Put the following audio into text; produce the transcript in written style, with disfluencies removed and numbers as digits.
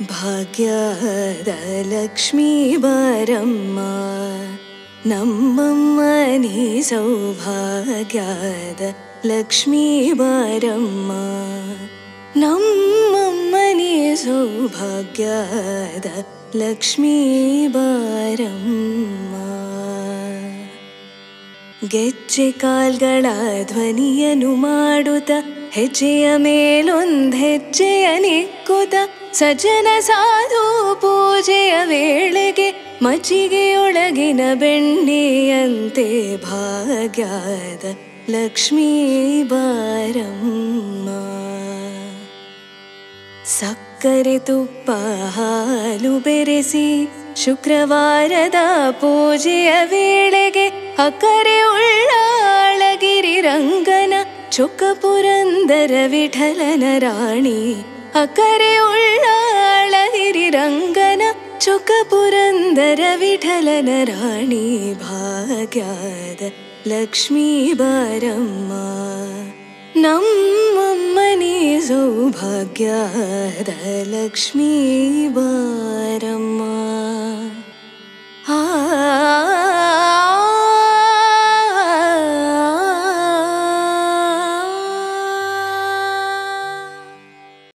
ಭಾಗ್ಯದ ಲಕ್ಷ್ಮೀ ಬಾರಮ್ಮ ನಮ್ಮಮ್ಮ ನೀ ಸೌಭಾಗ್ಯದ ಲಕ್ಷ್ಮೀ ಬಾರಮ್ಮ ನಮ್ಮಮ್ಮ ನೀ ಸೌಭಾಗ್ಯದ ಲಕ್ಷ್ಮೀ ಬಾರಮ್ಮ. ಗೆಜ್ಜೆ ಕಾಲ್ಗಳ ಧ್ವನಿಯನ್ನು ಮಾಡುತ್ತ ಹೆಜ್ಜೆಯ ಮೇಲೊಂದು ಹೆಜ್ಜೆಯ ನಿಕ್ಕುತ್ತ ಸಜ್ಜನ ಸಾಧು ಪೂಜೆಯ ವೇಳೆಗೆ ಮಜ್ಜಿಗೆಯೊಳಗಿನ ಬೆಣ್ಣೆಯಂತೆ ಭಾಗ್ಯದ ಲಕ್ಷ್ಮೀ ಬಾರಮ್ಮ. ಸಕ್ಕರೆ ತುಪ್ಪ ಹಾಲು ಬೆರೆಸಿ ಶುಕ್ರವಾರದ ಪೂಜೆಯ ವೇಳೆಗೆ ಅಕ್ಕರೆ ಉಳ್ಳಾಳಗಿರಿ ರಂಗನ ಚೊಕ್ಕ ಪುರಂದರ ವಿಠಲನ ರಾಣಿ ಅಕ್ಕರೆ ಉಳ್ಳಾಳಗಿರಿ ರಂಗನ ಚೊಕ್ಕ ಪುರಂದರ ವಿಠಲನ ರಾಣಿ ಭಾಗ್ಯದ ಲಕ್ಷ್ಮೀ ಬಾರಮ್ಮ ನಮ್ಮಮ್ಮ ನೀ ಸೌಭಾಗ್ಯದ ಲಕ್ಷ್ಮೀ ಬಾರಮ್ಮ.